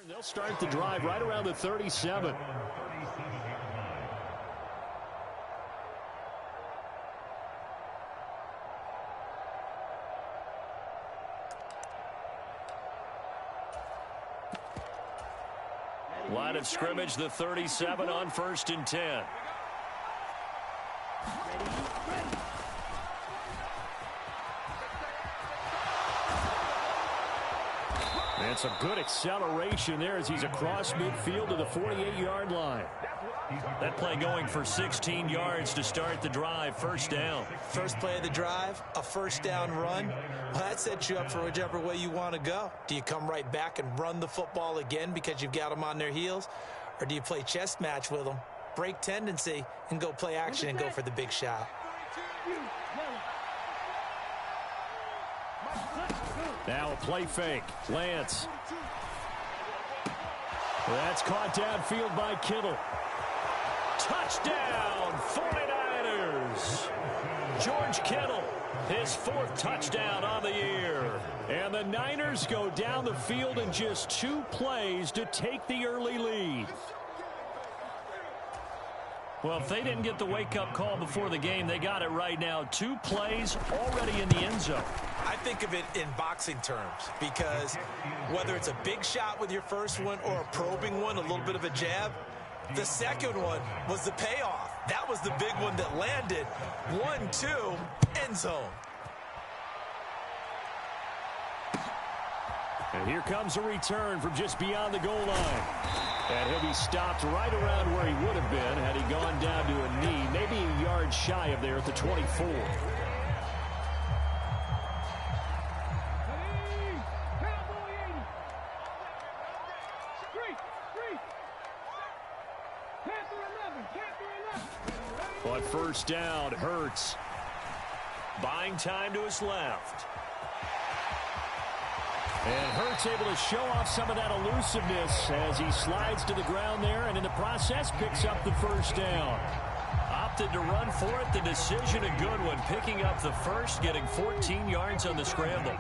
They'll start the drive right around the 37. Line of scrimmage, the 37 on 1st and 10. And some good acceleration there as he's across midfield to the 48-yard line. That play going for 16 yards to start the drive. First down. First play of the drive, a first down run. Well, that sets you up for whichever way you want to go. Do you come right back and run the football again because you've got them on their heels? Or do you play chess match with them, break tendency, and go play action and go for the big shot? Now a play fake. Lance. That's caught downfield by Kittle. Touchdown, 49ers. George Kittle, his 4th touchdown on the year. And the Niners go down the field in just 2 plays to take the early lead. Well, if they didn't get the wake-up call before the game, they got it right now. 2 plays already in the end zone. I think of it in boxing terms because whether it's a big shot with your first one or a probing one, a little bit of a jab, the second one was the payoff. That was the big one that landed. 1-2, end zone. And here comes a return from just beyond the goal line. And he'll be stopped right around where he would have been had he gone down to a knee, maybe a yard shy of there at the 24. But first down, Hurts. Buying time to his left. And Hurts able to show off some of that elusiveness as he slides to the ground there and in the process picks up the first down. Opted to run for it. The decision a good one. Picking up the first, getting 14 yards on the scramble.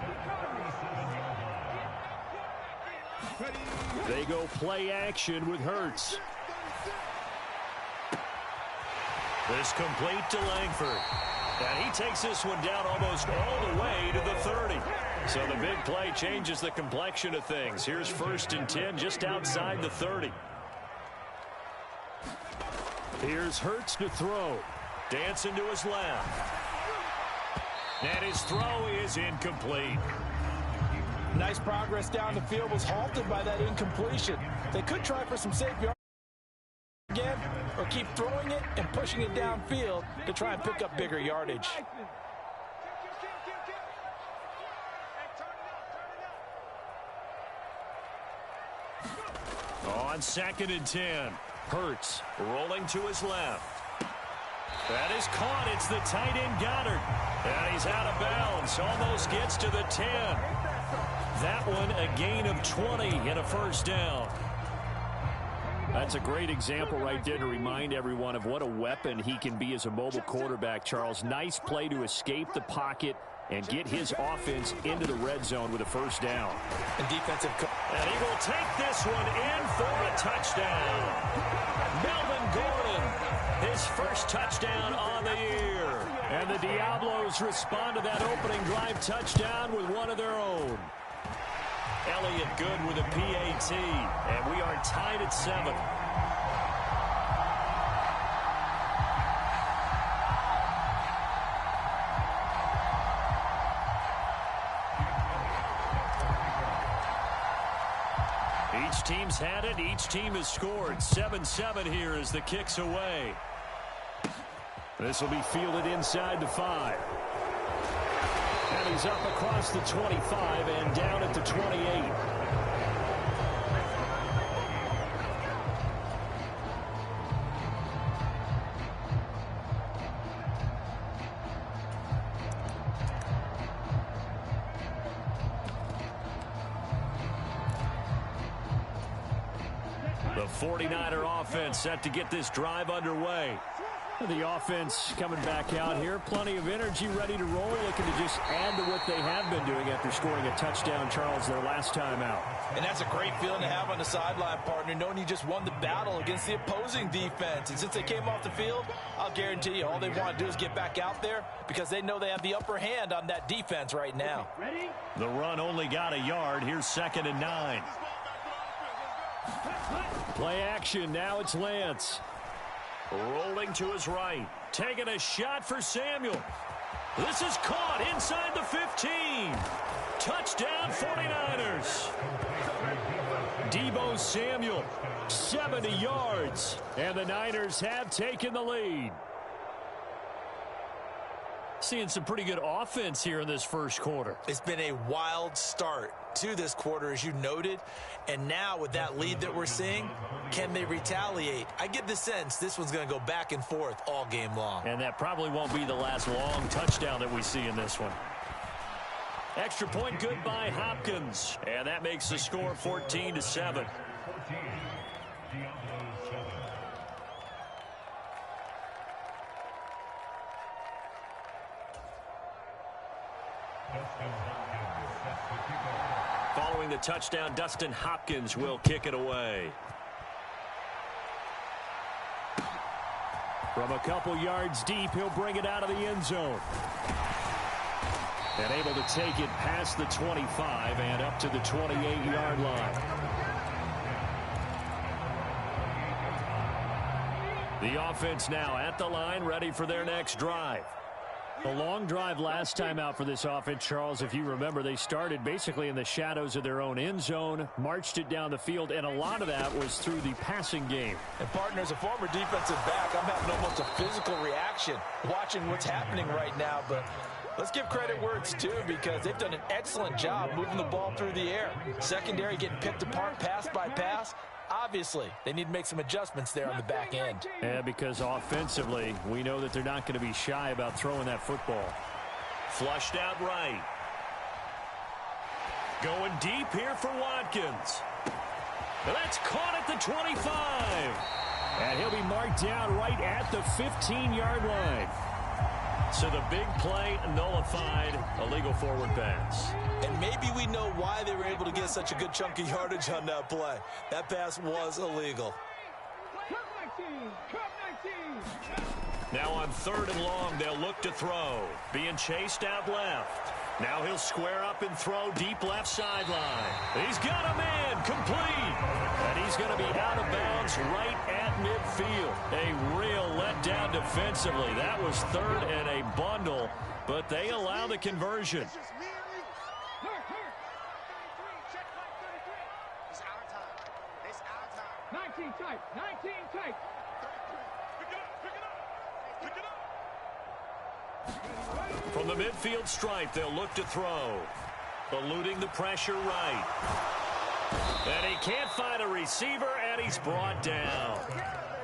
They go play action with Hurts. This complete to Langford. And he takes this one down almost all the way to the 30. So the big play changes the complexion of things. Here's 1st and 10 just outside the 30. Here's Hurts to throw. Dancing to his left. And his throw is incomplete. Nice progress down the field was halted by that incompletion. They could try for some safe yards again or keep throwing it and pushing it downfield to try and pick up bigger yardage. On 2nd and 10, Hurts rolling to his left. That is caught. It's the tight end Goddard. And he's out of bounds. Almost gets to the 10. That one a gain of 20 and a first down. That's a great example right there to remind everyone of what a weapon he can be as a mobile quarterback, Charles. Nice play to escape the pocket and get his offense into the red zone with a first down. And defensive. And he will take this one in for a touchdown. Melvin Gordon, his first touchdown on the year. And the Diablos respond to that opening drive touchdown with one of their own. Elliott Good with a PAT, and we are tied at 7. Each team's had it. Each team has scored. 7-7 here as the kick's away. This will be fielded inside the 5. And he's up across the 25 and down at the 28. The 49er offense set to get this drive underway. The offense coming back out here. Plenty of energy, ready to roll, looking to just add to what they have been doing after scoring a touchdown, Charles, their last time out. And that's a great feeling to have on the sideline, partner, knowing you just won the battle against the opposing defense. And since they came off the field, I'll guarantee you all they want to do is get back out there because they know they have the upper hand on that defense right now. The run only got a yard. Here's 2nd and 9. Play action. Now it's Lance. Rolling to his right. Taking a shot for Samuel. This is caught inside the 15. Touchdown 49ers. Deebo Samuel, 70 yards. And the Niners have taken the lead. Seeing some pretty good offense here in this first quarter. It's been a wild start to this quarter, as you noted. And now with that lead that we're seeing, can they retaliate? I get the sense this one's going to go back and forth all game long. And that probably won't be the last long touchdown that we see in this one. Extra point good by Hopkins. And that makes the score 14-7. Following the touchdown, Dustin Hopkins will kick it away. From a couple yards deep, he'll bring it out of the end zone. And able to take it past the 25 and up to the 28-yard line. The offense now at the line, ready for their next drive. A long drive last time out for this offense, Charles. If you remember, they started basically in the shadows of their own end zone, marched it down the field, and a lot of that was through the passing game. And, partner, as a former defensive back, I'm having almost a physical reaction watching what's happening right now. But let's give credit where it's due because they've done an excellent job moving the ball through the air. Secondary getting picked apart pass by pass. Obviously, they need to make some adjustments there on the back end. Yeah, because offensively, we know that they're not going to be shy about throwing that football. Flushed out right. Going deep here for Watkins. That's caught at the 25. And he'll be marked down right at the 15-yard line. So the big play nullified, illegal forward pass. And maybe we know why they were able to get such a good chunk of yardage on that play. That pass was illegal. Now on 3rd and long, they'll look to throw. Being chased out left. Now he'll square up and throw deep left sideline. He's got a man complete. And he's going to be out of bounds right at midfield. A real letdown defensively. That was 3rd and a bundle, but they allow the conversion. From the midfield stripe, they'll look to throw. Eluding the pressure right. And he can't find a receiver, and he's brought down.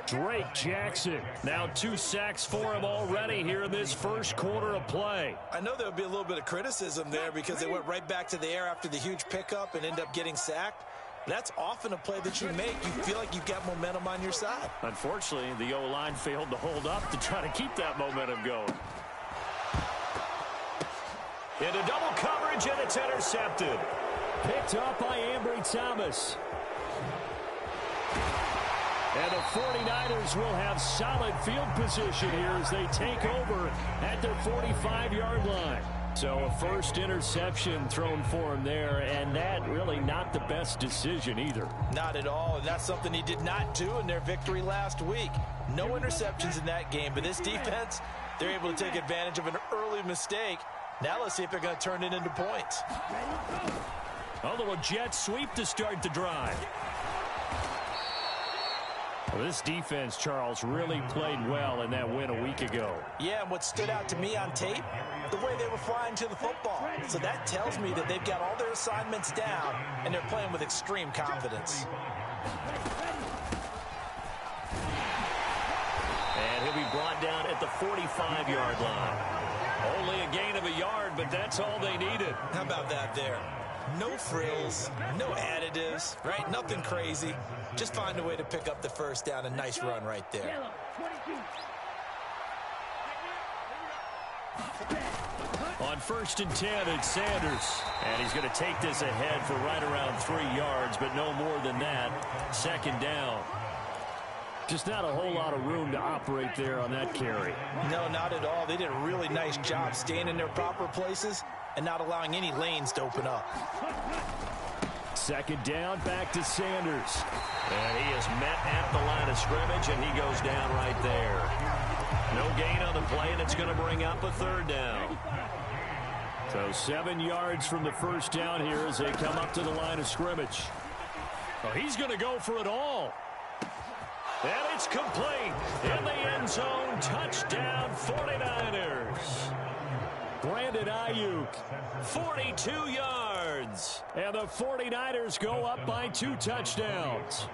Drake Jackson. Now 2 sacks for him already here in this first quarter of play. I know there would be a little bit of criticism there because they went right back to the air after the huge pickup and end up getting sacked. That's often a play that you make. You feel like you've got momentum on your side. Unfortunately, the O-line failed to hold up to try to keep that momentum going. Into double coverage, and it's intercepted. Picked up by Ambry Thomas. And the 49ers will have solid field position here as they take over at their 45-yard line. So a first interception thrown for him there, and that really not the best decision either. Not at all, and that's something he did not do in their victory last week. No interceptions in that game, but this defense, they're able to take advantage of an early mistake. Now let's see if they're going to turn it into points. A little jet sweep to start the drive. Well, this defense, Charles, really played well in that win a week ago. Yeah, and what stood out to me on tape, the way they were flying to the football. So that tells me that they've got all their assignments down, and they're playing with extreme confidence. And he'll be brought down at the 45-yard line. Only a gain of a yard, but that's all they needed. How about that there? No frills, no additives, right? Nothing crazy. Just find a way to pick up the first down. A nice run right there. On 1st and 10, it's Sanders. And he's going to take this ahead for right around 3 yards, but no more than that. 2nd down. Just not a whole lot of room to operate there on that carry. No, not at all. They did a really nice job staying in their proper places and not allowing any lanes to open up. 2nd down, back to Sanders. And he is met at the line of scrimmage, and he goes down right there. No gain on the play, and it's going to bring up a 3rd down. So 7 yards from the 1st down here as they come up to the line of scrimmage. Oh, he's going to go for it all. And it's complete. In the end zone, touchdown 49ers. Brandon Ayuk, 42 yards. And the 49ers go up by 2 touchdowns.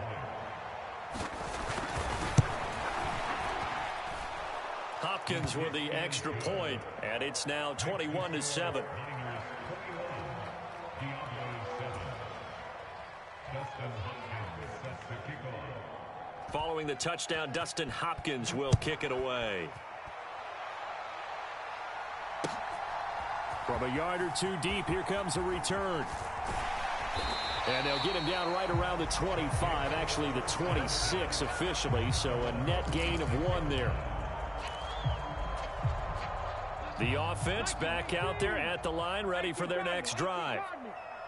Hopkins with the extra point, and it's now 21-7. Following the touchdown, Dustin Hopkins will kick it away. From a yard or 2 deep, here comes a return. And they'll get him down right around the 25, actually the 26 officially, so a net gain of 1 there. The offense back out there at the line, ready for their next drive.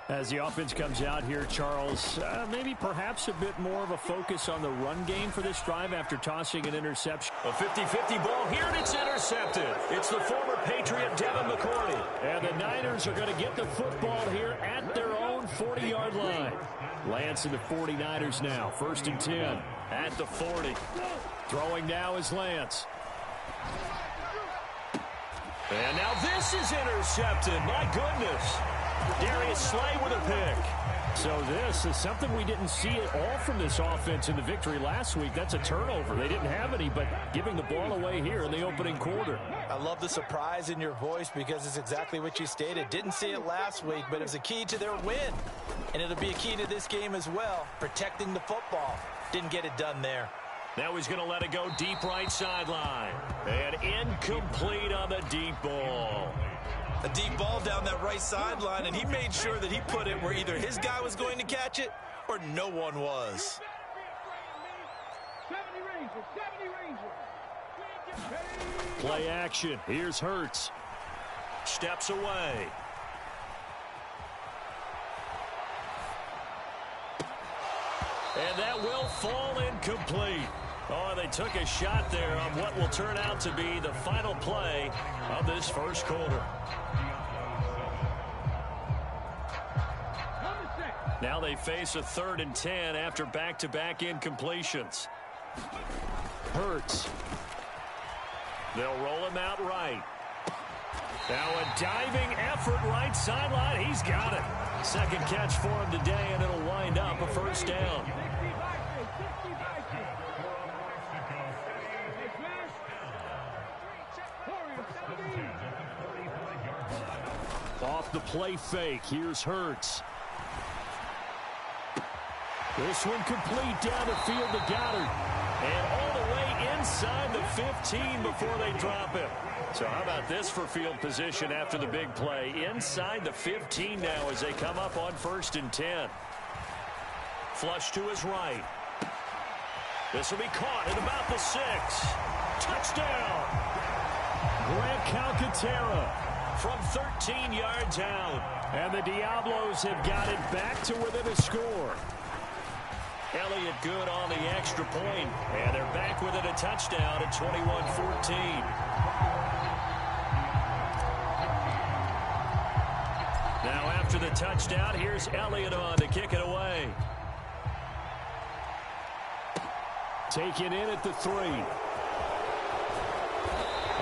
As the offense comes out here, Charles, maybe perhaps a bit more of a focus on the run game for this drive after tossing an interception. A 50-50 ball here, and it's intercepted. It's the former Patriot Devin McCourty. And the Niners are going to get the football here at their own 40-yard line. Lance and the 49ers now, 1st and 10 at the 40. Throwing now is Lance. And now this is intercepted. My goodness. Darius Slay with a pick. So this is something we didn't see at all from this offense in the victory last week. That's a turnover. They didn't have any, but giving the ball away here in the opening quarter. I love the surprise in your voice because it's exactly what you stated. Didn't see it last week, but it was a key to their win. And it'll be a key to this game as well, protecting the football. Didn't get it done there. Now he's going to let it go deep right sideline. And incomplete on the deep ball. A deep ball down that right sideline, and he made sure that he put it where either his guy was going to catch it or no one was. Play action. Here's Hurts. Steps away. And that will fall incomplete. Oh, they took a shot there on what will turn out to be the final play of this first quarter. Now they face a 3rd and 10 after back-to-back incompletions. Hurts. They'll roll him out right. Now a diving effort right sideline. He's got it. 2nd catch for him today, and it'll wind up a 1st down. Off the play fake, here's Hurts. This one complete down the field to Goddard. And all the way inside the 15 before they drop him. So how about this for field position after the big play? Inside the 15 now as they come up on 1st and 10. Flush to his right. This will be caught at about the 6. Touchdown! Grant Calcaterra from 13 yards out. And the Diablos have got it back to within a score. Elliott good on the extra point. And they're back within a touchdown at 21-14. Now after the touchdown, here's Elliott on to kick it away. Taken in at the 3.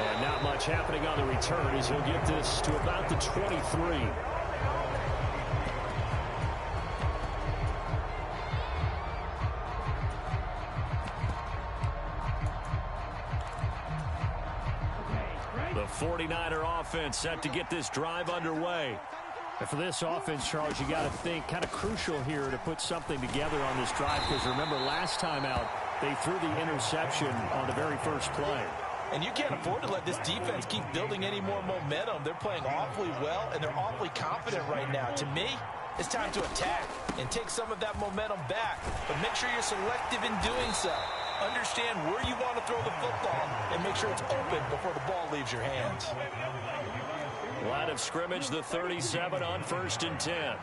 And not much happening on the return as he'll get this to about the 23. The 49er offense set to get this drive underway. And for this offense, Charles, you got to think kind of crucial here to put something together on this drive because remember last time out, they threw the interception on the very first play. And you can't afford to let this defense keep building any more momentum. They're playing awfully well, and they're awfully confident right now. To me, it's time to attack and take some of that momentum back. But make sure you're selective in doing so. Understand where you want to throw the football and make sure it's open before the ball leaves your hands. Line of scrimmage, the 37 on 1st and 10.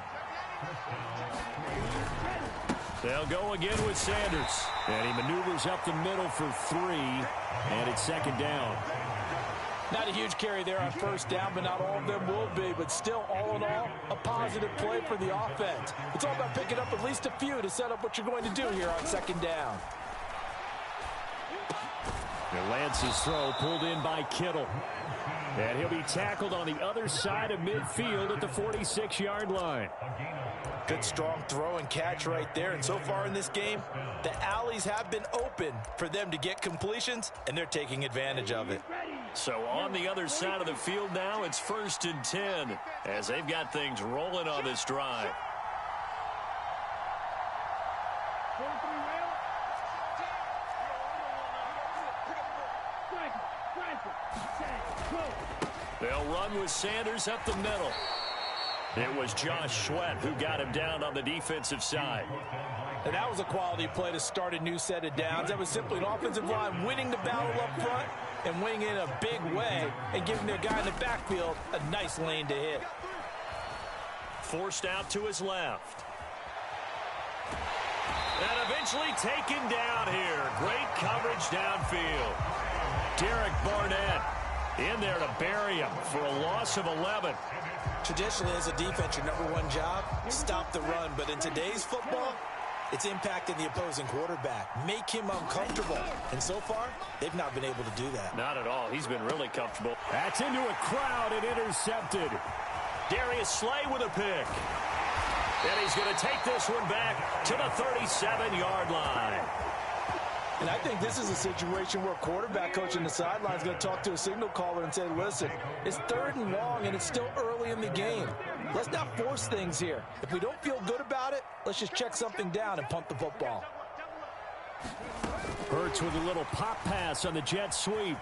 They'll go again with Sanders. And he maneuvers up the middle for 3. And it's 2nd down. Not a huge carry there on 1st down, but not all of them will be. But still, all in all, a positive play for the offense. It's all about picking up at least a few to set up what you're going to do here on 2nd down. And Lance's throw pulled in by Kittle. And he'll be tackled on the other side of midfield at the 46-yard line. Good strong throw and catch right there. And so far in this game, the alleys have been open for them to get completions, and they're taking advantage of it. So on the other side of the field now, it's 1st and 10 as they've got things rolling on this drive. They'll run with Sanders up the middle. It was Josh Sweat who got him down on the defensive side. And that was a quality play to start a new set of downs. That was simply an offensive line winning the battle up front and winning in a big way and giving their guy in the backfield a nice lane to hit. Forced out to his left. And eventually taken down here. Great coverage downfield. Derek Barnett in there to bury him for a loss of 11. Traditionally, as a defense, your #1 job, stop the run. But in today's football, it's impacting the opposing quarterback. Make him uncomfortable. And so far, they've not been able to do that. Not at all. He's been really comfortable. That's into a crowd and intercepted. Darius Slay with a pick. And he's going to take this one back to the 37-yard line. And I think this is a situation where a quarterback coach in the sideline is going to talk to a signal caller and say, listen, it's 3rd and long and it's still early in the game. Let's not force things here. If we don't feel good about it, let's just check something down and punt the football. Hurts with a little pop pass on the jet sweep.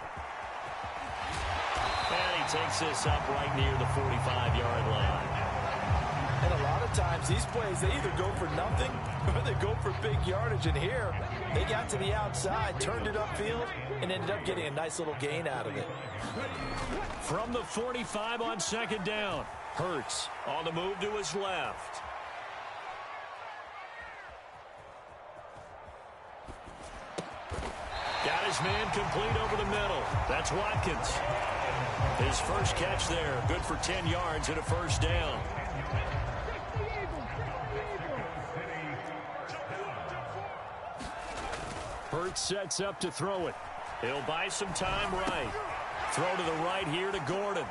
And he takes this up right near the 45-yard line. And a lot of times, these plays, they either go for nothing or they go for big yardage. And here, they got to the outside, turned it upfield, and ended up getting a nice little gain out of it. From the 45 on 2nd down, Hurts on the move to his left. Got his man complete over the middle. That's Watkins. His first catch there, good for 10 yards and a 1st down. Hurts sets up to throw it. He'll buy some time right. Throw to the right here to Gordon.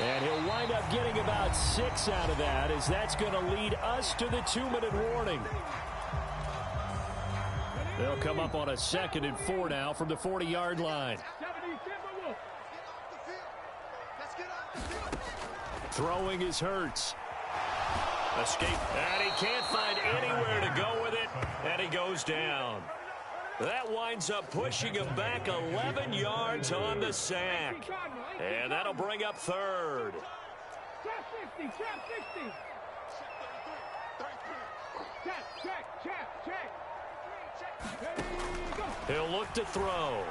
And he'll wind up getting about 6 out of that, as that's going to lead us to the 2-minute warning. They'll come up on a 2nd and 4 now from the 40-yard line. Throwing is Hurts. Escape, and he can't find anywhere to go with it, and he goes down. That winds up pushing him back 11 yards on the sack. And that'll bring up 3rd. He'll look to throw.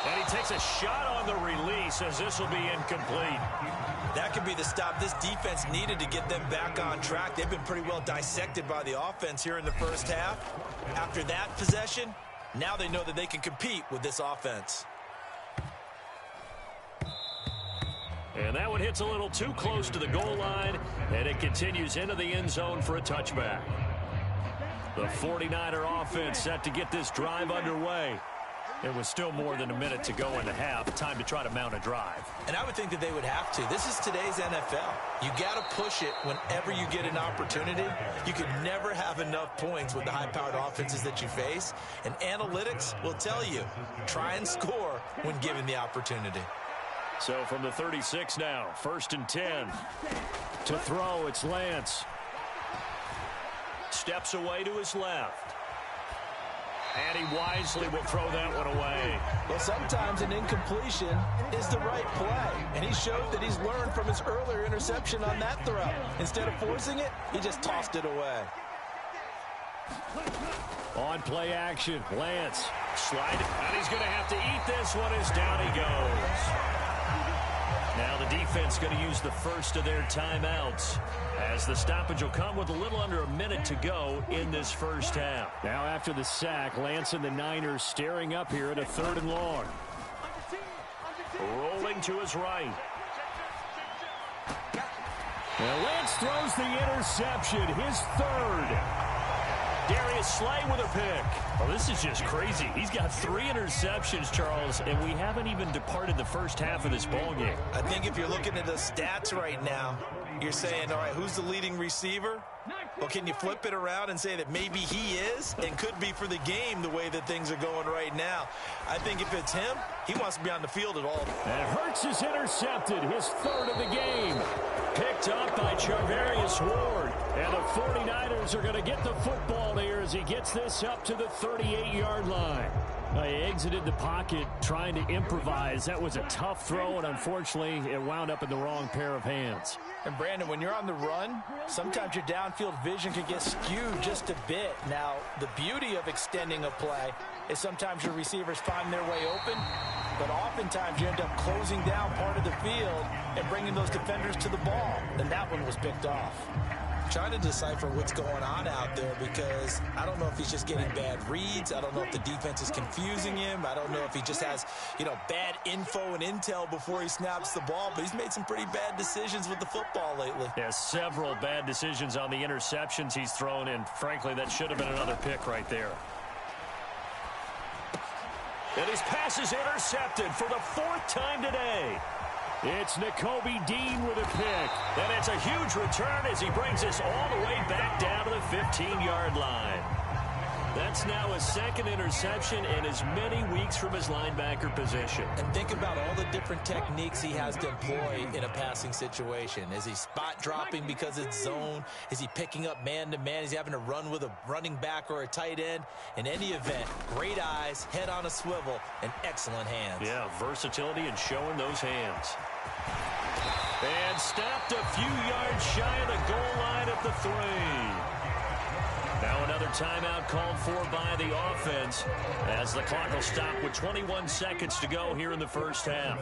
And he takes a shot on the release, as this will be incomplete. That could be the stop this defense needed to get them back on track. They've been pretty well dissected by the offense here in the first half. After that possession, now they know that they can compete with this offense. And that one hits a little too close to the goal line, and it continues into the end zone for a touchback. The 49er offense set to get this drive underway. It was still more than a minute to go in the half. Time to try to mount a drive. And I would think that they would have to. This is today's NFL. You got to push it whenever you get an opportunity. You can never have enough points with the high-powered offenses that you face. And analytics will tell you, try and score when given the opportunity. So from the 36 now, 1st and 10. To throw, it's Lance. steps away to his left. And he wisely will throw that one away. Well, sometimes an incompletion is the right play. And he showed that he's learned from his earlier interception on that throw. Instead of forcing it, he just tossed it away. On play action, Lance slide, and he's going to have to eat this one as down he goes. Now the defense going to use the first of their timeouts as the stoppage will come with a little under a minute to go in this first half. Now after the sack, Lance and the Niners staring up here at a 3rd and long. Rolling to his right. Now Lance throws the interception, his 3rd. Darius Slay with a pick. Oh, this is just crazy. He's got 3 interceptions, Charles, and we haven't even departed the first half of this ballgame. I think if you're looking at the stats right now, you're saying, all right, who's the leading receiver? Well, can you flip it around and say that maybe he is and could be for the game the way that things are going right now? I think if it's him, he wants to be on the field at all. And Hurts is intercepted, his 3rd of the game. Picked up by Charvarius Ward. And the 49ers are going to get the football here as he gets this up to the 38-yard line. He exited the pocket trying to improvise. That was a tough throw, and unfortunately, it wound up in the wrong pair of hands. And Brandon, when you're on the run, sometimes your downfield vision can get skewed just a bit. Now, the beauty of extending a play is sometimes your receivers find their way open, but oftentimes you end up closing down part of the field and bringing those defenders to the ball. And that one was picked off. Trying to decipher what's going on out there because I don't know if he's just getting bad reads. I don't know if the defense is confusing him. I don't know if he just has, bad info and intel before he snaps the ball. But he's made some pretty bad decisions with the football lately. Yeah, several bad decisions on the interceptions he's thrown, and frankly, that should have been another pick right there. And his pass is intercepted for the 4th time today. It's Nakobe Dean with a pick. And it's a huge return as he brings us all the way back down to the 15-yard line. That's now his 2nd interception in as many weeks from his linebacker position. And think about all the different techniques he has to employ in a passing situation. Is he spot dropping because it's zone? Is he picking up man-to-man? Is he having to run with a running back or a tight end? In any event, great eyes, head on a swivel, and excellent hands. Yeah, versatility and showing those hands. And stopped a few yards shy of the goal line at the 3. Now another timeout called for by the offense as the clock will stop with 21 seconds to go here in the first half.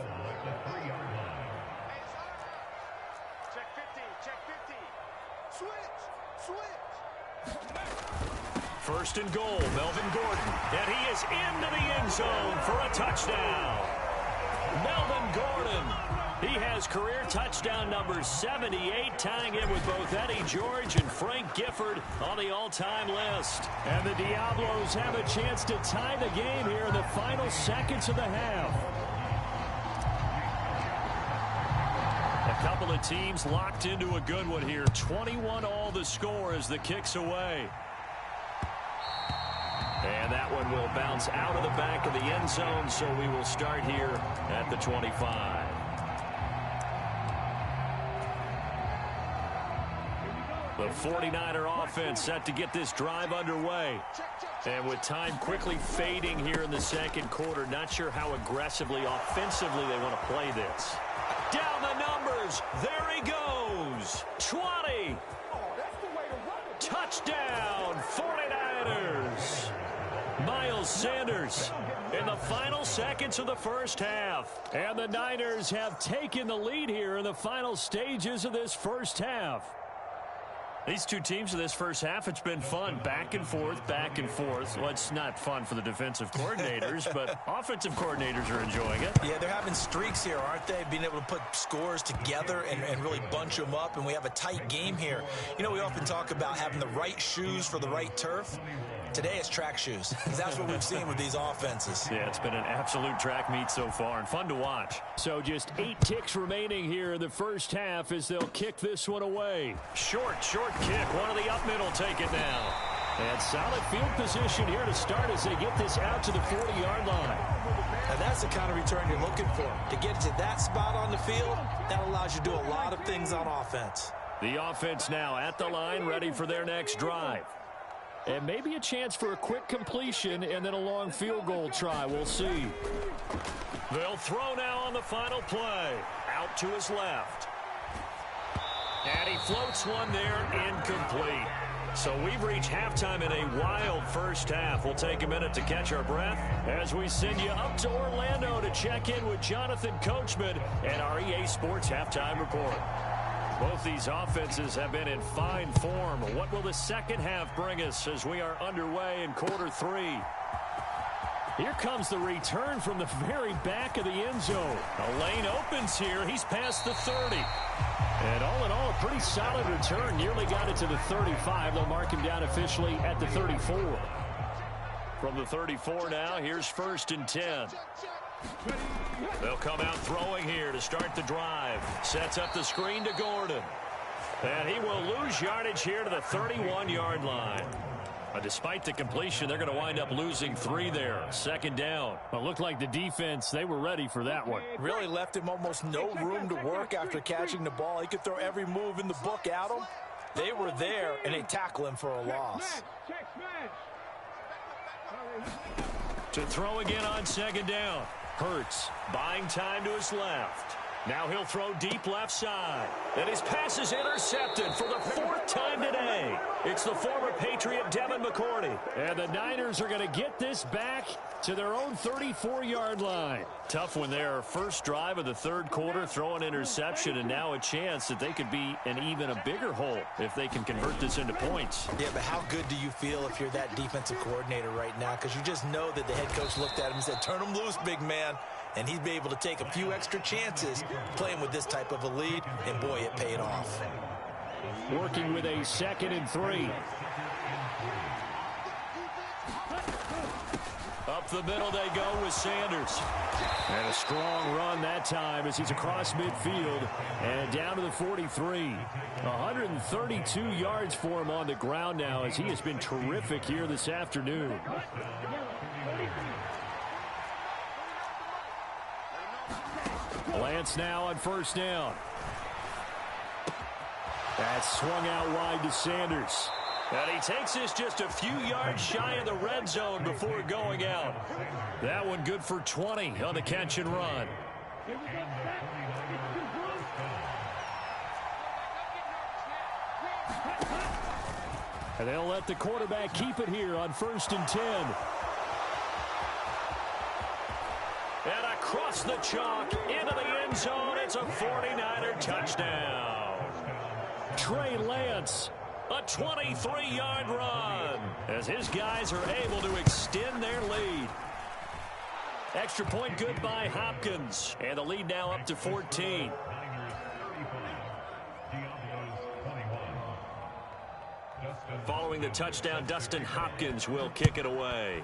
Check 50, check 50. Switch. 1st and goal, Melvin Gordon. And he is into the end zone for a touchdown. Melvin Gordon. He has career touchdown number 78, tying him with both Eddie George and Frank Gifford on the all-time list. And the Diablos have a chance to tie the game here in the final seconds of the half. A couple of teams locked into a good one here. 21-all the score as the kick's away. And that one will bounce out of the back of the end zone, so we will start here at the 25. The 49er offense set to get this drive underway. And with time quickly fading here in the 2nd quarter, not sure how aggressively, offensively they want to play this. Down the numbers. There he goes. 20. Touchdown, 49ers. Miles Sanders in the final seconds of the first half. And the Niners have taken the lead here in the final stages of this first half. These two teams in this first half, it's been fun. Back and forth, back and forth. Well, it's not fun for the defensive coordinators, but offensive coordinators are enjoying it. Yeah, they're having streaks here, aren't they? Being able to put scores together and really bunch them up, and we have a tight game here. We often talk about having the right shoes for the right turf. Today it's track shoes. That's what we've seen with these offenses. Yeah, it's been an absolute track meet so far and fun to watch. So just 8 ticks remaining here in the first half as they'll kick this one away. Short kick. One of the up middle take it now. And solid field position here to start as they get this out to the 40-yard line. And that's the kind of return you're looking for. To get to that spot on the field, that allows you to do a lot of things on offense. The offense now at the line, ready for their next drive. And maybe a chance for a quick completion and then a long field goal try. We'll see. They'll throw now on the final play. Out to his left. And he floats one there, incomplete. So we've reached halftime in a wild first half. We'll take a minute to catch our breath as we send you up to Orlando to check in with Jonathan Coachman and our EA Sports Halftime Report. Both these offenses have been in fine form. What will the second half bring us as we are underway in quarter three? Here comes the return from the very back of the end zone. A lane opens here. He's past the 30. And all in all, a pretty solid return. Nearly got it to the 35. They'll mark him down officially at the 34. From the 34 now, here's 1st and 10. They'll come out throwing here to start the drive. Sets up the screen to Gordon. And he will lose yardage here to the 31-yard line. Despite the completion, they're going to wind up losing 3 there. 2nd down. Well, it looked like the defense, they were ready for that one. Really left him almost no room to work after catching the ball. He could throw every move in the book at him. They were there, and they tackle him for a loss. To throw again on 2nd down. Hurts buying time to his left. Now he'll throw deep left side. And his pass is intercepted for the 4th time today. It's the former Patriot Devin McCourty. And the Niners are going to get this back to their own 34-yard line. Tough when they're first drive of the 3rd quarter, throw an interception, and now a chance that they could be in even a bigger hole if they can convert this into points. Yeah, but how good do you feel if you're that defensive coordinator right now? Because you just know that the head coach looked at him and said, turn him loose, big man. And he'd be able to take a few extra chances playing with this type of a lead, and boy, it paid off. Working with a 2nd and 3. Up the middle they go with Sanders. And a strong run that time as he's across midfield and down to the 43. 132 yards for him on the ground now as he has been terrific here this afternoon. Lance now on 1st down. That's swung out wide to Sanders. And he takes this just a few yards shy of the red zone before going out. That one good for 20 on the catch and run. And they'll let the quarterback keep it here on 1st and 10. And across the chalk, into the end zone, it's a 49er touchdown. Trey Lance, a 23-yard run, as his guys are able to extend their lead. Extra point good by Hopkins, and the lead now up to 14. Following the touchdown, Dustin Hopkins will kick it away.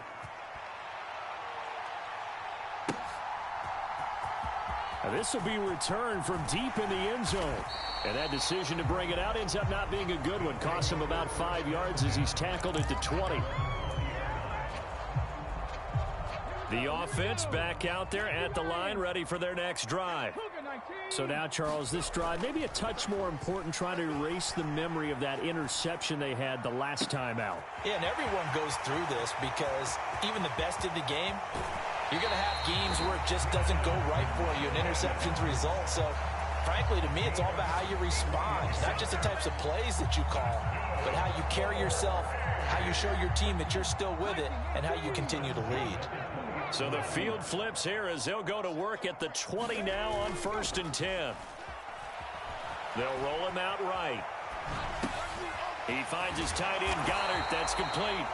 This will be returned from deep in the end zone. And that decision to bring it out ends up not being a good one. Costs him about 5 yards as he's tackled at the 20. The offense back out there at the line, ready for their next drive. So now, Charles, this drive maybe a touch more important, trying to erase the memory of that interception they had the last time out. Yeah, and everyone goes through this because even the best in the game, you're going to have games where it just doesn't go right for you, and interceptions result. So, frankly, to me, it's all about how you respond, not just the types of plays that you call, but how you carry yourself, how you show your team that you're still with it, and how you continue to lead. So the field flips here as they'll go to work at the 20 now on 1st and 10. They'll roll him out right. He finds his tight end, Goddard. That's complete.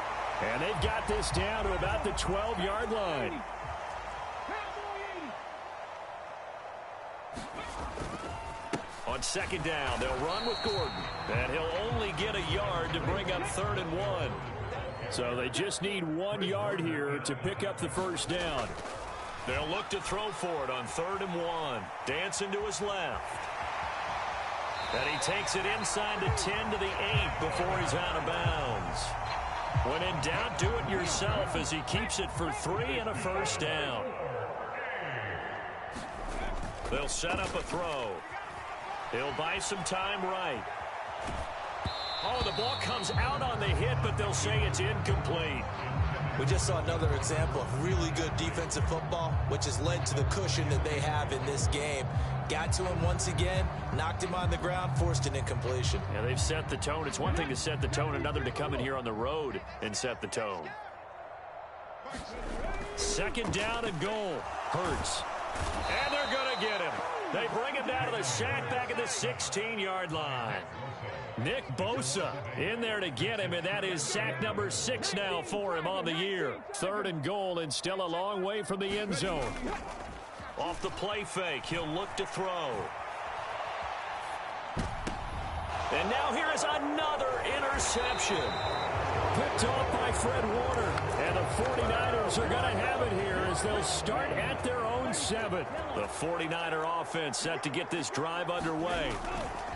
And they've got this down to about the 12-yard line. On 2nd down, they'll run with Gordon. And he'll only get a yard to bring up 3rd and 1. So they just need 1 yard here to pick up the 1st down. They'll look to throw for it on 3rd and 1. Dancing to his left. And he takes it inside the 10 to the 8 before he's out of bounds. When in doubt, do it yourself as he keeps it for 3 and a 1st down. They'll set up a throw. He'll buy some time right. Oh, the ball comes out on the hit, but they'll say it's incomplete. We just saw another example of really good defensive football, which has led to the cushion that they have in this game. Got to him once again, knocked him on the ground, forced an incompletion. Yeah, they've set the tone. It's one thing to set the tone, another to come in here on the road and set the tone. Second down and goal. Hurts. And they're going to get him. They bring him down to the sack back at the 16-yard line. Nick Bosa in there to get him, and that is sack number 6 now for him on the year. Third and goal, and still a long way from the end zone. Off the play fake, he'll look to throw. And now here is another interception. Picked off by Fred Warner. And the 49ers are going to have it here as they'll start at their own 7. The 49er offense set to get this drive underway.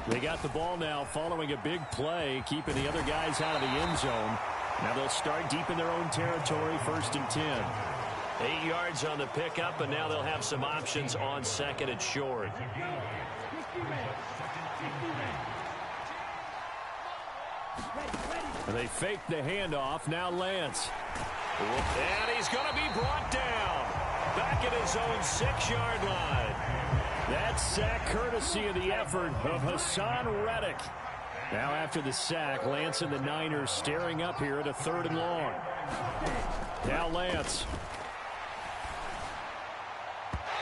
They got the ball now following a big play, keeping the other guys out of the end zone. Now they'll start deep in their own territory, 1st and 10. 8 yards on the pickup, and now they'll have some options on 2nd and short. They fake the handoff. Now Lance. And he's going to be brought down. Back at his own 6-yard line. That sack courtesy of the effort of Hassan Reddick. Now after the sack, Lance and the Niners staring up here at a 3rd and long. Now Lance.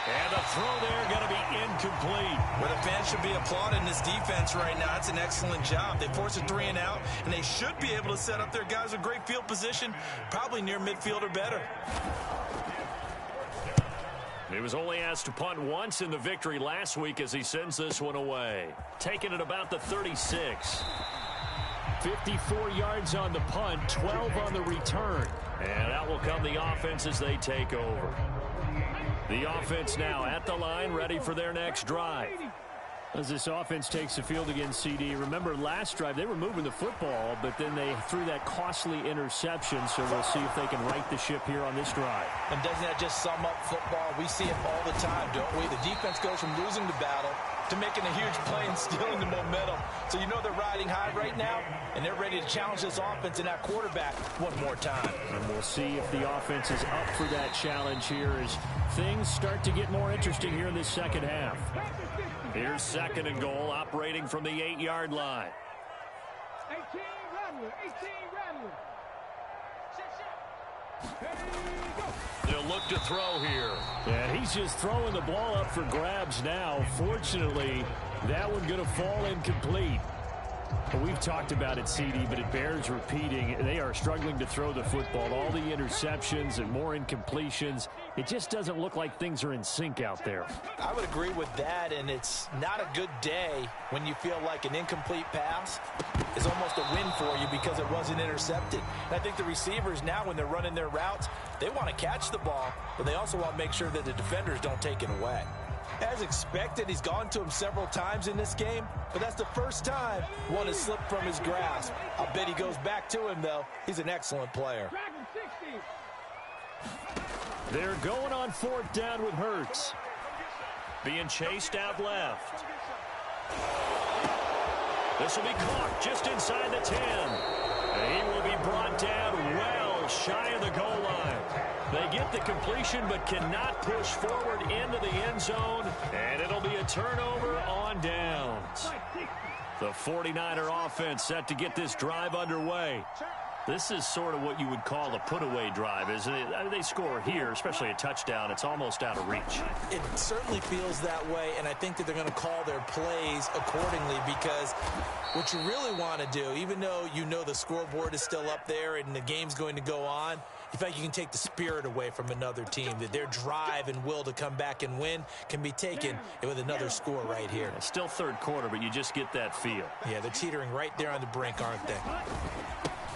And the throw there going to be incomplete. Well, the fans should be applauding this defense right now. It's an excellent job. They forced a 3 and out, and they should be able to set up their guys with great field position, probably near midfield or better. He was only asked to punt once in the victory last week as he sends this one away. Taking it about the 36. 54 yards on the punt, 12 on the return. And out will come the offense as they take over. The offense now at the line, ready for their next drive. As this offense takes the field against CD, remember last drive they were moving the football, but then they threw that costly interception, so we'll see if they can right the ship here on this drive. And doesn't that just sum up football? We see it all the time, don't we? The defense goes from losing the battle to making a huge play and stealing the momentum. So you know they're riding high right now, and they're ready to challenge this offense and that quarterback one more time. And we'll see if the offense is up for that challenge here as things start to get more interesting here in this second half. Here's 2nd and goal, operating from the 8-yard line. 18 Radler, 18 Radler. They'll look to throw here. And he's just throwing the ball up for grabs now. Fortunately, that one going to fall incomplete. Well, we've talked about it, CD, but it bears repeating. They are struggling to throw the football. All the interceptions and more incompletions. It just doesn't look like things are in sync out there. I would agree with that, and it's not a good day when you feel like an incomplete pass is almost a win for you because it wasn't intercepted. And I think the receivers now, when they're running their routes, they want to catch the ball, but they also want to make sure that the defenders don't take it away. As expected, he's gone to him several times in this game, but that's the first time one has slipped from his grasp. I bet he goes back to him, though. He's an excellent player. They're going on 4th down with Hurts. Being chased out left. This will be caught just inside the 10. He will be brought down well shy of the goal line. They get the completion but cannot push forward into the end zone, and it'll be a turnover on downs. The 49er offense set to get this drive underway. This is sort of what you would call a put-away drive, isn't it? I mean, they score here, especially a touchdown. It's almost out of reach. It certainly feels that way, and I think that they're going to call their plays accordingly because what you really want to do, even though you know the scoreboard is still up there and the game's going to go on, in fact, you can take the spirit away from another team, that their drive and will to come back and win can be taken with another score right here. It's still 3rd quarter, but you just get that feel. Yeah, they're teetering right there on the brink, aren't they?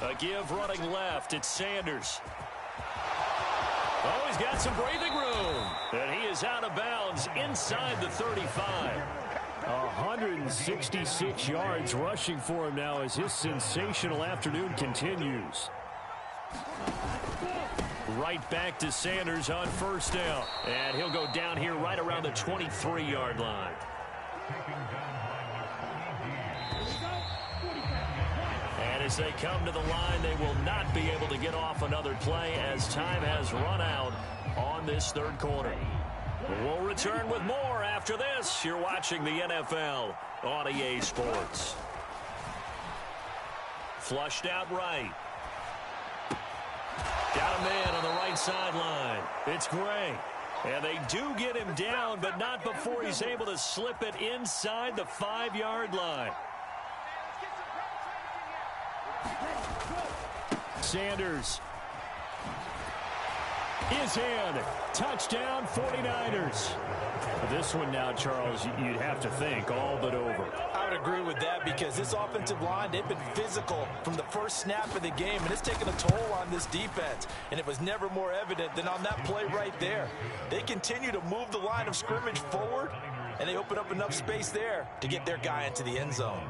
A give running left. It's Sanders. Oh, he's got some breathing room. And he is out of bounds inside the 35. 166 yards rushing for him now as his sensational afternoon continues. Right back to Sanders on 1st down. And he'll go down here right around the 23-yard line. as they come to the line, they will not be able to get off another play as time has run out on this third quarter. We'll return with more after this. You're watching the NFL on EA Sports. Flushed out right. Got a man on the right sideline. It's Gray. And they do get him down, but not before he's able to slip it inside the 5-yard line. Sanders is in. Touchdown 49ers. This one now, Charles, you'd have to think all but over. I would agree with that because this offensive line, they've been physical from the first snap of the game, and it's taken a toll on this defense. And it was never more evident than on that play right there. They continue to move the line of scrimmage forward, and they open up enough space there to get their guy into the end zone.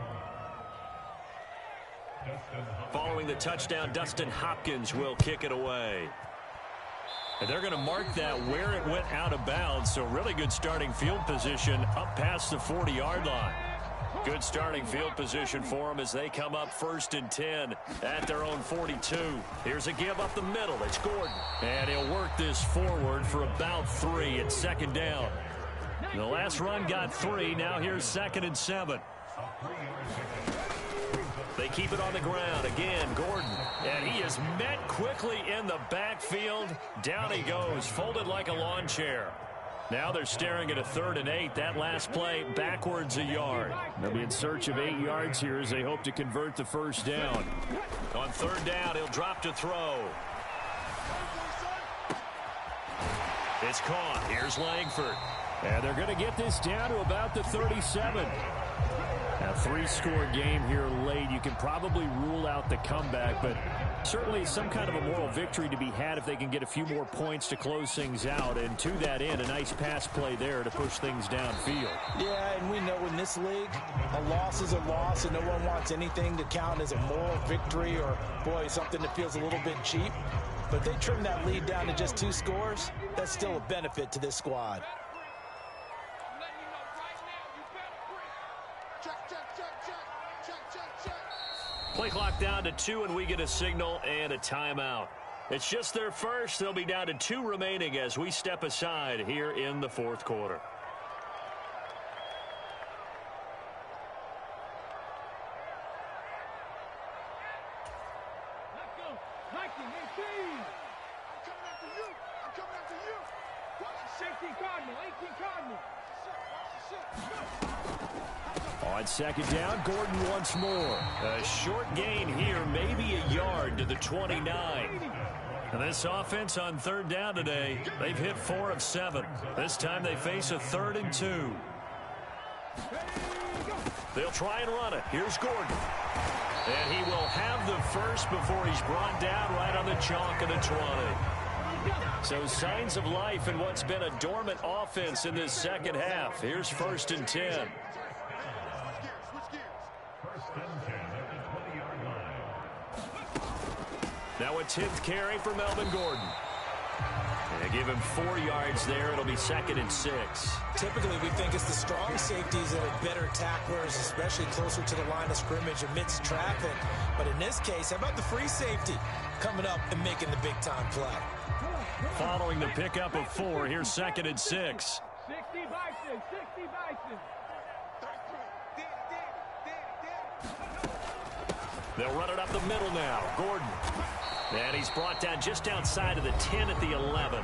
Following the touchdown, Dustin Hopkins will kick it away. And they're going to mark that where it went out of bounds. So really good starting field position up past the 40-yard line. Good starting field position for them as they come up 1st and 10 at their own 42. Here's a give up the middle. It's Gordon. And he'll work this forward for about 3 at 2nd down. The last run got 3. Now here's 2nd and 7. They keep it on the ground. Again, Gordon. And he is met quickly in the backfield. Down he goes, folded like a lawn chair. Now they're staring at a 3rd and 8. That last play backwards a yard. They'll be in search of 8 yards here as they hope to convert the 1st down. On 3rd down, he'll drop to throw. It's caught. Here's Langford. And they're going to get this down to about the 37. A 3-score game here late. You can probably rule out the comeback, but certainly some kind of a moral victory to be had if they can get a few more points to close things out. And to that end, a nice pass play there to push things downfield. Yeah, and we know in this league, a loss is a loss, and no one wants anything to count as a moral victory or, boy, something that feels a little bit cheap. But if they trim that lead down to just 2 scores, that's still a benefit to this squad. Play clock down to 2, and we get a signal and a timeout. It's just their first. They'll be down to 2 remaining as we step aside here in the 4th quarter. Let's go. 19, 18. I'm coming after you. I'm coming after you. Watch the 18 Cardinal. 18 Cardinal. On 2nd down, Gordon once more. A short gain here, maybe a yard to the 29. And this offense on 3rd down today, they've hit 4 of 7. This time they face a 3rd and 2. They'll try and run it. Here's Gordon. And he will have the first before he's brought down right on the chalk of the 20. So signs of life in what's been a dormant offense in this second half. Here's 1st and 10. Now a 10th carry for Melvin Gordon. They give him 4 yards there. It'll be 2nd and 6. Typically, we think it's the strong safeties that are better tacklers, especially closer to the line of scrimmage amidst traffic. But in this case, how about the free safety coming up and making the big-time play? Following the pickup of 4, here's 2nd and 6. 60 Bison. 60 Bison. They'll run it up the middle now. Gordon. And he's brought down just outside of the 10 at the 11.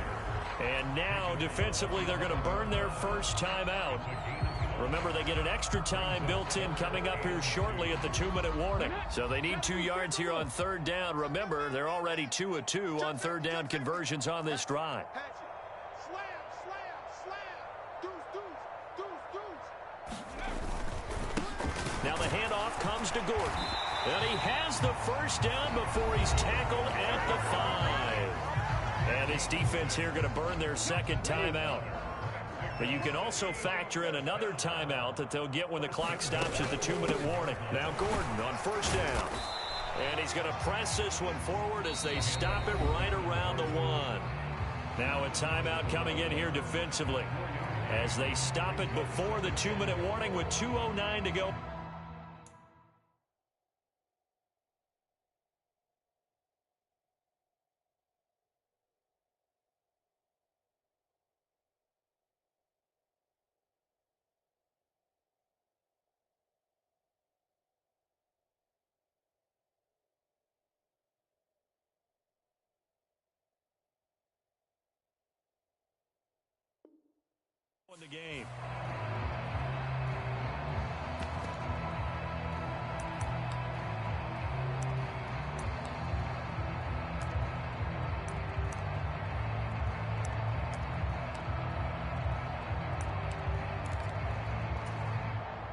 And now, defensively, they're going to burn their first timeout. Remember, they get an extra time built in coming up here shortly at the 2-minute warning. So they need 2 yards here on 3rd down. Remember, they're already 2 of 2 on 3rd down conversions on this drive. Now the handoff comes to Gordon. And he has the first down before he's tackled at the 5. And his defense here going to burn their second timeout. But you can also factor in another timeout that they'll get when the clock stops at the 2-minute warning. Now Gordon on 1st down. And he's going to press this one forward as they stop it right around the 1. Now a timeout coming in here defensively as they stop it before the 2-minute warning with 2:09 to go. the game.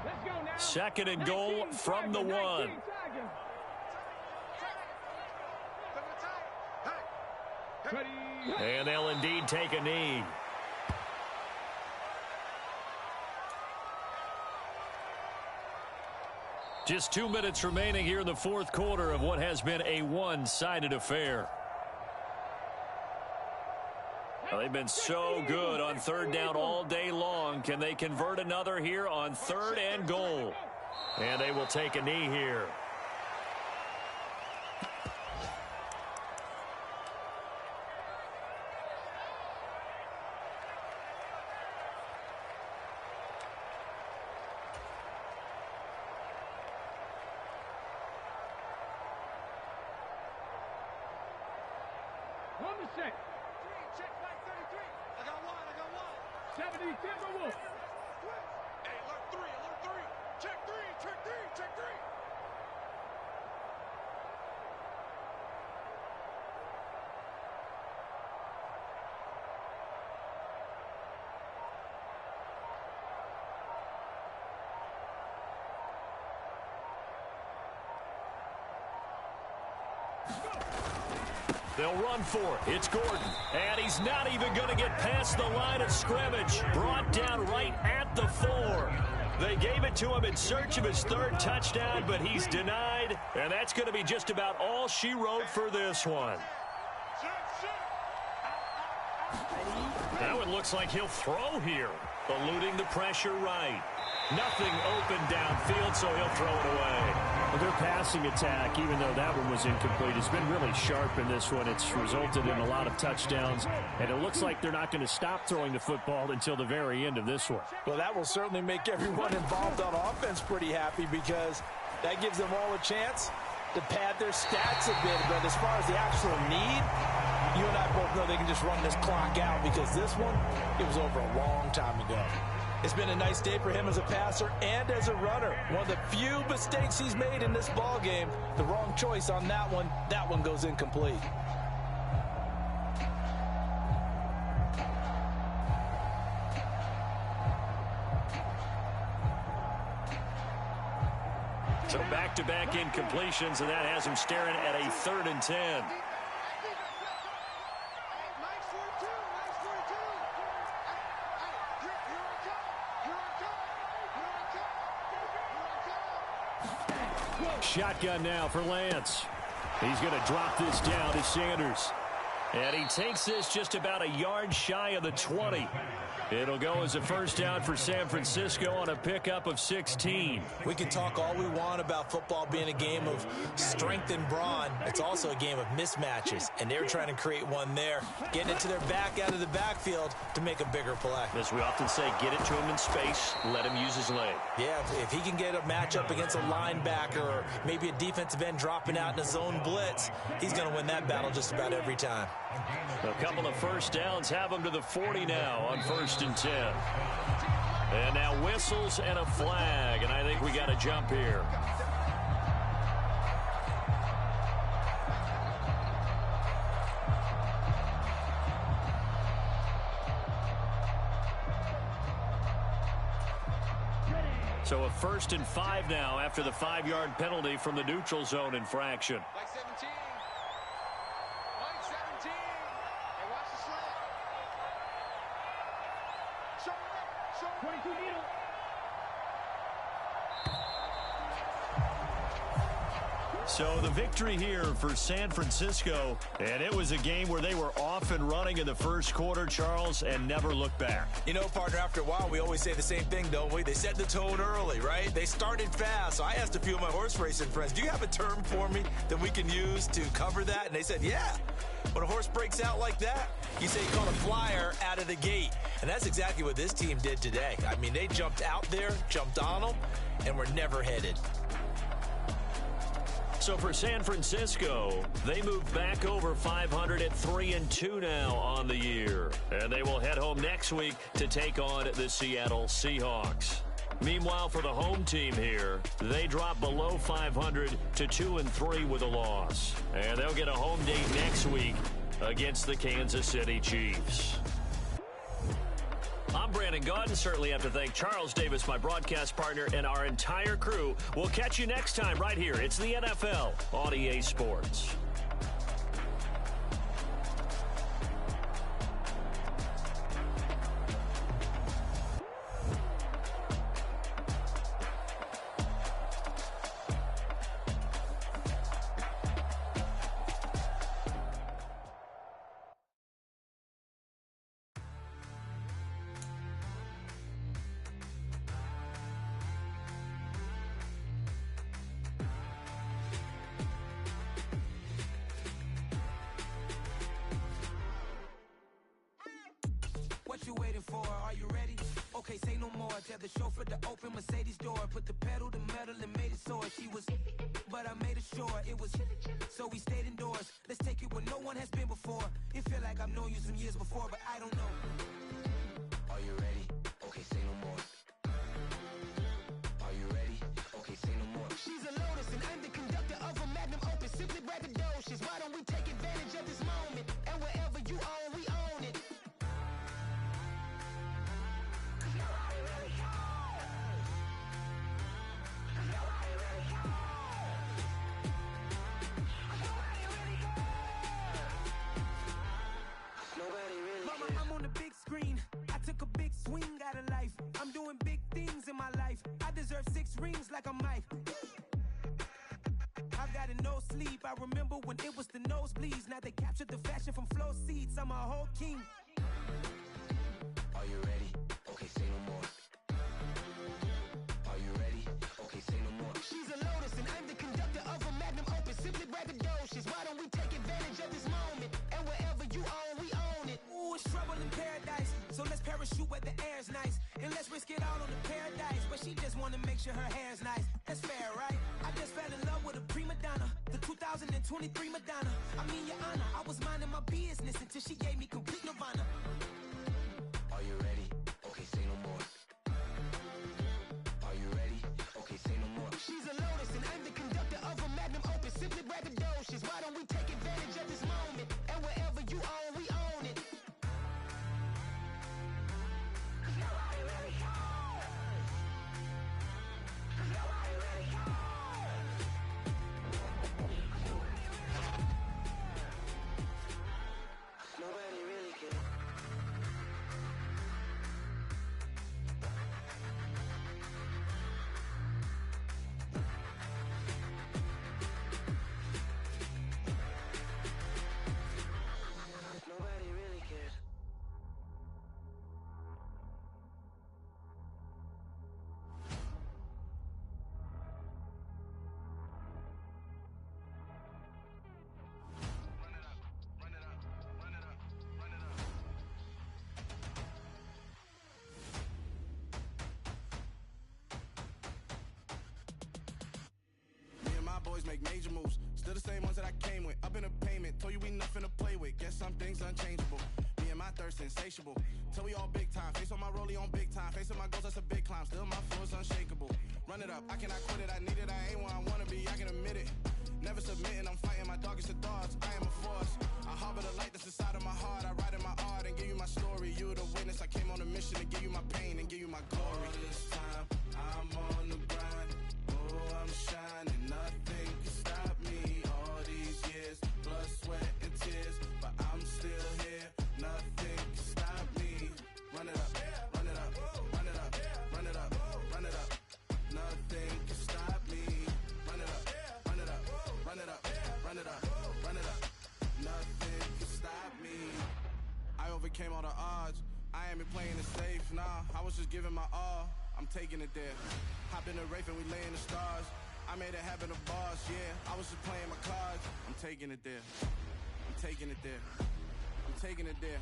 Let's go now. Second and goal from the 1. And they'll indeed take a knee. Just 2 minutes remaining here in the fourth quarter of what has been a one-sided affair. Well, they've been so good on third down all day long. Can they convert another here on third and goal? And they will take a knee here. On the set. Check flag 33. I got one. 70 Timberwolves. Hey, alert 3. Check 3. They'll run for it. It's Gordon. And he's not even going to get past the line of scrimmage. Brought down right at the 4. They gave it to him in search of his third touchdown, but he's denied. And that's going to be just about all she wrote for this one. Now it looks like he'll throw here. Eluding the pressure right. Nothing open downfield, so he'll throw it away. Well, their passing attack, even though that one was incomplete, has been really sharp in this one. It's resulted in a lot of touchdowns, and it looks like they're not going to stop throwing the football until the very end of this one. Well, that will certainly make everyone involved on offense pretty happy because that gives them all a chance to pad their stats a bit. But as far as the actual need, you and I both know they can just run this clock out because this one, it was over a long time ago. It's been a nice day for him as a passer and as a runner. One of the few mistakes he's made in this ball game. The wrong choice on that one. That one goes incomplete. So back-to-back incompletions, and that has him staring at a 3rd and 10. Shotgun now for Lance. He's going to drop this down to Sanders. And he takes this just about a yard shy of the 20. It'll go as a first down for San Francisco on a pickup of 16. We can talk all we want about football being a game of strength and brawn. It's also a game of mismatches, and they're trying to create one there, getting it to their back out of the backfield to make a bigger play. As we often say, get it to him in space, let him use his leg. Yeah, if he can get a matchup against a linebacker or maybe a defensive end dropping out in a zone blitz, he's going to win that battle just about every time. A couple of first downs have him to the 40 now on 1st and 10. And now whistles and a flag, and I think we got a jump here. So a 1st and 5 now after the 5-yard penalty from the neutral zone infraction. Like 17. Like 17. Hey, watch the slant. Show it up. 22 needle. So the victory here for San Francisco, and it was a game where they were off and running in the first quarter, Charles, and never looked back. You know, partner, after a while, we always say the same thing, don't we? They set the tone early, right? They started fast. So I asked a few of my horse racing friends, do you have a term for me that we can use to cover that? And they said, yeah. When a horse breaks out like that, you say you call a flyer out of the gate. And that's exactly what this team did today. I mean, they jumped out there, jumped on them, and were never headed. So for San Francisco, they move back over 500 at 3-2 now on the year. And they will head home next week to take on the Seattle Seahawks. Meanwhile, for the home team here, they drop below 500 to 2-3 with a loss. And they'll get a home date next week against the Kansas City Chiefs. I'm Brandon Gaudin. Certainly have to thank Charles Davis, my broadcast partner, and our entire crew. We'll catch you next time right here. It's the NFL on EA Sports. What you waiting for? Are you ready? Okay, say no more. Tell the chauffeur to open Mercedes door. Put the pedal to metal and made it soar. She was, but I made it sure it was. So we stayed indoors. Let's take it where no one has been before. It feel like I've known you some years before, but I don't know. Are you ready? Okay, say no more. Are you ready? Okay, say no more. She's a Lotus and I'm the conductor of a Magnum Opus. Simply braggadocious. Why don't we take advantage of this moment? And wherever you own, we own it. I'm on the big screen. I took a big swing out of life. I'm doing big things in my life. I deserve 6 rings like I'm Mike. I've got no sleep. I remember when it was the nosebleeds. Now they captured the fashion from flow seats. I'm a whole king. Are you ready? Okay, say no more. Are you ready? Okay, say no more. She's a Lotus and I'm the conductor of a Magnum Opus. Simply braggadocious. Why don't we take advantage of this moment? And wherever you own, we own it. Ooh, it's trouble in paradise. So let's parachute where the air's nice. And let's risk it all on the paradise. But she just wanna make sure her hair's nice. That's fair, right? I just fell in love with a prima donna. The 2023 Madonna. I mean, your honor, I was minding my business until she gave me complete nirvana. Are you ready? Okay, say no more. Are you ready? Okay, say no more. She's a Lotus and I'm the conductor of a Magnum Opus. Simply braggadocious. Why don't we take advantage of this moment? And wherever you own, we own it. Nobody really cares. Nobody really cares. Nobody really cares. Nobody really cares. Me and my boys make major moves. Still the same ones that I came with. Up in a payment. Told you we nothing to play with. Guess some things unchangeable. Me and my thirst insatiable. Till we all big time. Face on my rollie on big time. Facing my goals, that's a big climb. Still my flow is unshakable. Run it up. I cannot quit it. I need it. I ain't where I wanna be. I can admit it. Never submitting. I'm fighting my darkest of thoughts. I am a force. I harbor the light that's inside of my heart. I write in my art and give you my story. You the witness. I came on a mission to give you my pain and give you my glory. All this time, I'm on the grind. Oh, I'm shining. Nothing can stop me. All these years, blood, sweat, and tears. But I'm still here. Nothing can stop me. Run it up, run it up, run it up, run it up, run it up. Nothing can stop me. Run it up, run it up, run it up, run it up, run it up. Nothing can stop me. I overcame all the odds. I ain't been playing it safe, nah. I was just giving my all. I'm taking it there. Hop in the Wraith and we lay in the stars. I made it happen, the boss, yeah. I was just playing my cards. I'm taking it there. I'm taking it there. I'm taking it there.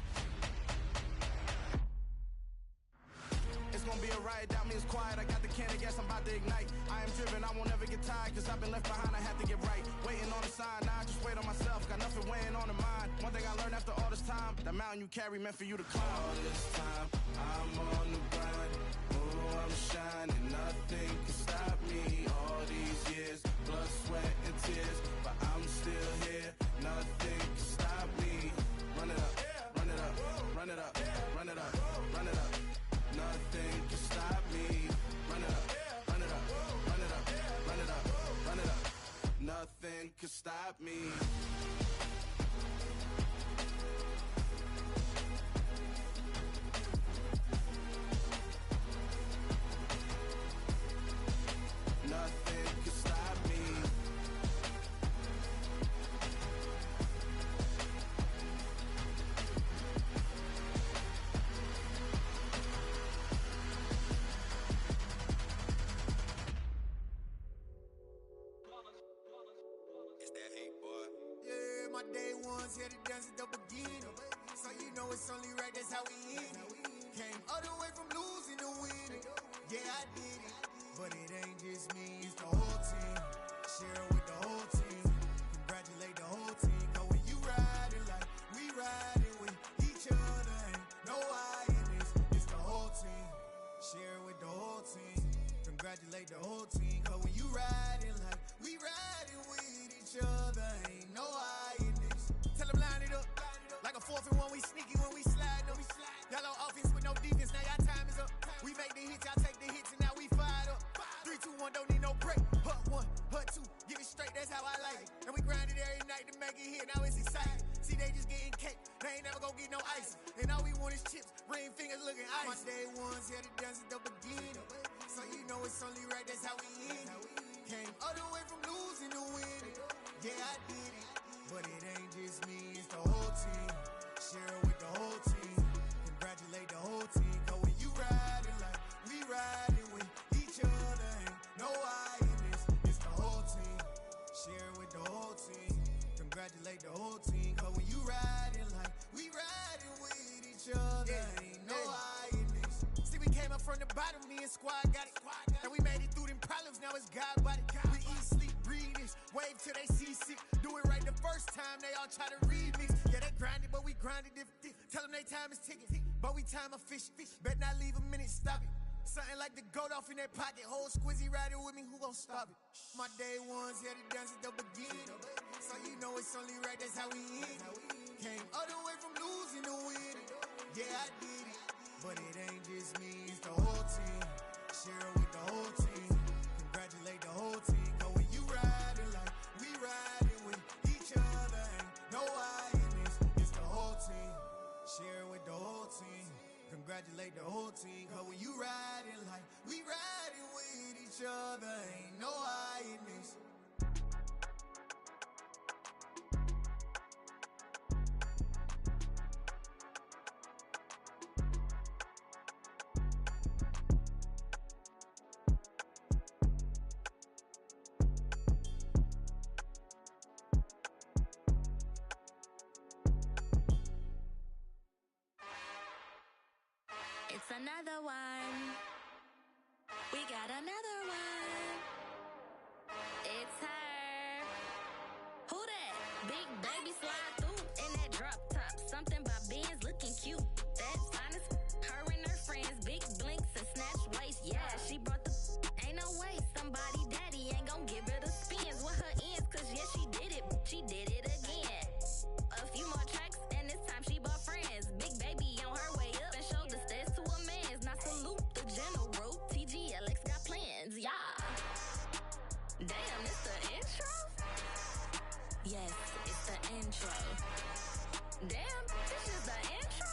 It's gonna gon' be a riot, doubt me, it's quiet. I got the can of gas, I'm about to ignite. I am driven, I won't ever get tired, cause I've been left behind, I have to get right. Waiting on the sign, now I just wait on myself, got nothing weighing on the mind. One thing I learned after all this time, the mountain you carry meant for you to climb. All this time, I'm on the grind. Oh, I'm shining, nothing can stop me. All these years, blood, sweat, and tears, but I'm still here, nothing can stop me. Run it up, run it up, run it up, run it up, run it up. Nothing can stop me. Run it up, run it up, run it up, run it up, run it up. Nothing can stop me. Nothing can stop me. It's that hate, boy. Yeah, my day ones here to dance at the beginning. So you know it's only right, that's how we end it. Came all the way from losing to winning. Yeah, I did it. But it ain't just me, it's the whole team. Share it with the whole team. Congratulate the whole team. Cause when you riding like we riding with each other, ain't no I in this. It's the whole team. Share it with the whole team. Congratulate the whole team. Cause when you riding like we riding with each other, ain't no I in this. Tell them line it up. Like a 4th and 1, we sneaky when we slide them. Y'all on offense with no defense, now y'all time is up. We make the hits, y'all take the hits, and now we fired up. 3, 2, 1, don't need no break. Hut 1, hut 2, give it straight, that's how I like it. And we grind it every night to make it hit, now it's exciting. See, they just getting cake, they ain't never gonna get no ice. And all we want is chips, ring fingers looking ice. My day ones here to dance at the beginning. So you know it's only right, that's how we end it. Came all the way from losing to winning. Yeah, I did it. But it ain't just me, it's the whole team. Share it with the whole team. Congratulate the whole team. Cause when you riding like we riding with each other, ain't no I in this. It's the whole team. Share it with the whole team. Congratulate the whole team. Cause when you riding like we riding with each other, ain't no I in this. See, we came up from the bottom, me and squad got it. And we made it through them problems, now it's God body. We eat, sleep, breathe this. Wave till they seasick. Do it right the first time, they all try to remix. Yeah, they grinded, but we grinded different. Tell them they time is ticking, but we time a fish. Bet not leave a minute, stop it. Something like the goat off in their pocket. Whole squizzy riding with me, who gon' stop it? My day ones here to dance at the beginning. So you know it's only right, that's how we end it. Came all the way from losing to winning. Yeah, I did it. But it ain't just me, it's the whole team. Share it with the whole team. Congratulate the whole team. Cause when you riding like we riding with each other, ain't no I in this. It's the whole team. Share it with the whole team. Congratulate the whole team. Cause when you riding like we riding with each other, ain't no I in this. It's another one. We got another one. It's her. Who that? Big baby slide through in that drop top. Something by Benz looking cute. That's honest. Her and her friends, big blinks and snatch waist. Yeah, she brought the. Ain't no way somebody daddy ain't gon' give her the spins with her ends. Cause yeah, she did it. She did it again. A few more tracks and this time she bought friends. Big baby on her way up and showed the stairs to a man's. Now salute the general. TGLX got plans, yeah. Damn, it's the intro? Yes, it's the intro. Damn, this is the intro?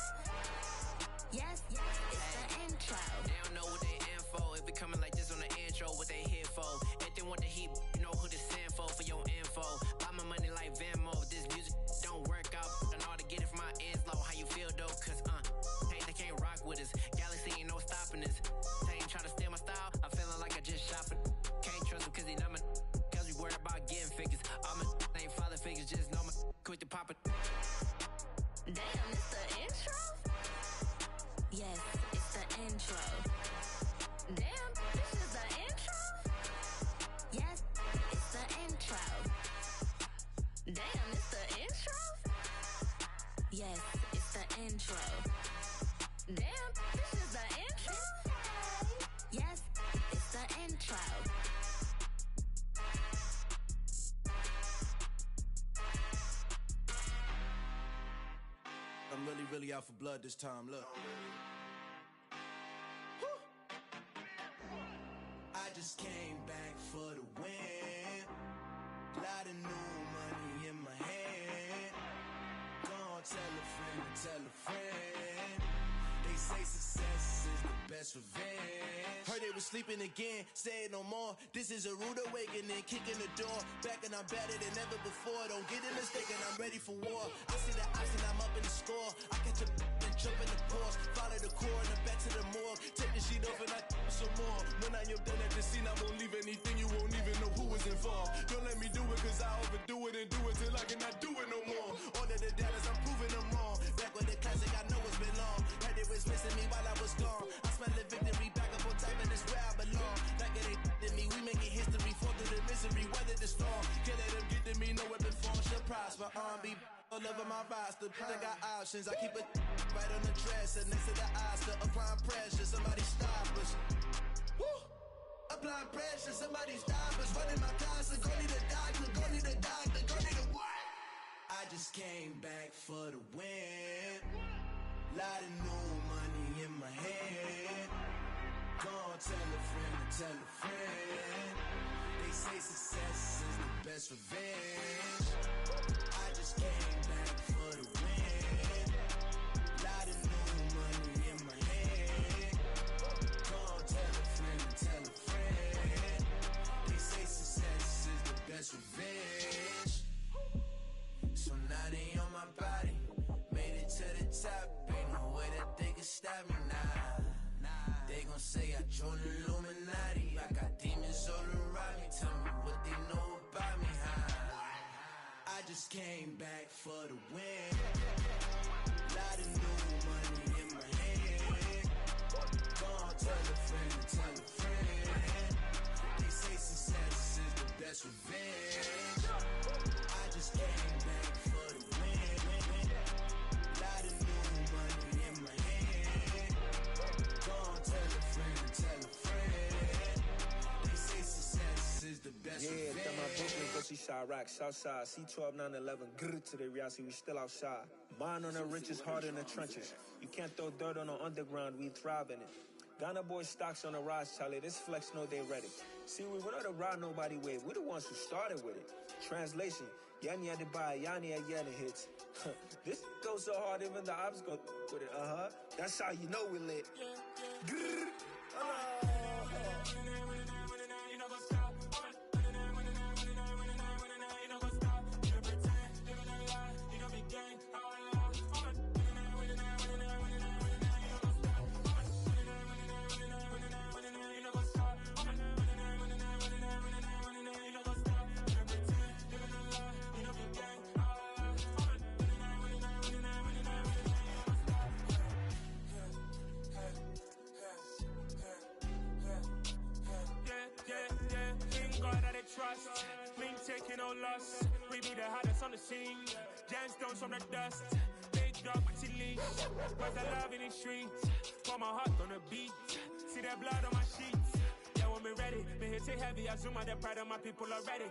Yes, it's the intro. They don't know what they in for. If it coming like this on the intro, what they here for? If they want the heat, you know who to send for your info. Buy my money like Venmo. If this music don't work out, I know how to get it from my ends low. How you feel though? Cause hey, they can't rock with us. Galaxy ain't no stopping us. They ain't try to steal my style. I'm feeling like I just shot for. Can't trust them cause they not my. Cause we worried about getting figures. All my ain't father figures, just know my quick to pop it. Damn, it's the intro? Yes, it's the intro. out for blood this time, look. I just came back for the win. Lot of new money in my hand. Gonna tell a friend. They say success is the best revenge. Heard they was sleeping again, say it no more. This is a rude awakening, kicking the door. Back and I'm better than ever before. Don't get it mistaken, I'm ready for war. I see the option, I'm up in the score. I catch a and jump in the course. Follow the core and the back to the morgue. Take the sheet off and I some more. When I am done at the scene, I won't leave anything. You won't even know who was involved. Don't let me do it, cause I overdo it and do it till I cannot do it no more. Order the Dallas, I'm proving them wrong. Back with the classic, I know it's been long. Heard they was missing me while I was gone. I smell the victory, back up on time, and it's where I belong. Like it ain't to me, we making history. Fall through the misery, weather the storm. Can't let them get to me, no weapon form shall prosper. R&B all over my roster. I got options, I keep it right on the dresser. Next to the Oscar, applying pressure, somebody stop us. Woo! Applying pressure, somebody stop us. Running my closet, go need a doctor, go need a doctor, go need a what? I just came back for the win. Lot of new money in my hand. Gonna tell a friend. They say success is the best revenge. I just came back for the win. Lot of new money in my hand. Gonna tell a friend. They say success is the best revenge. So now they on my body. Made it to the top. Ain't no way that they can stop me now. They gon' say I joined the Illuminati. I got demons all around me. Tell me what they know about me, huh? I just came back for the win. Lot of new money in my hand. Gonna tell a friend. They say success is the best revenge. I just came back for the win. Lot of new money in my hand. Gonna tell a friend. They say success is the best revenge. Yeah, my Brooklyn, go see Chirac, Southside, C12, 911, grr to the reality, we still outside. Mine on the riches, hard in the trenches. You can't throw dirt on the underground, we thrive in it. Ghana boys stocks on the rise, Charlie. This flex know they ready. See, we not the ride nobody wave. We the ones who started with it. Translation: Yani had to buy, Yani had Yana hits. This goes so hard, even the ops go with it. That's how you know we lit. Grrr. Trust, we ain't taking no loss. We be the hottest on the scene. Gemstones from the dust. Big dog, pretty leash. Where's the love in the streets? Pour my heart on the beat. See that blood on my sheets. Yeah, when we ready, me hit it heavy. I zoom out the pride of my people already.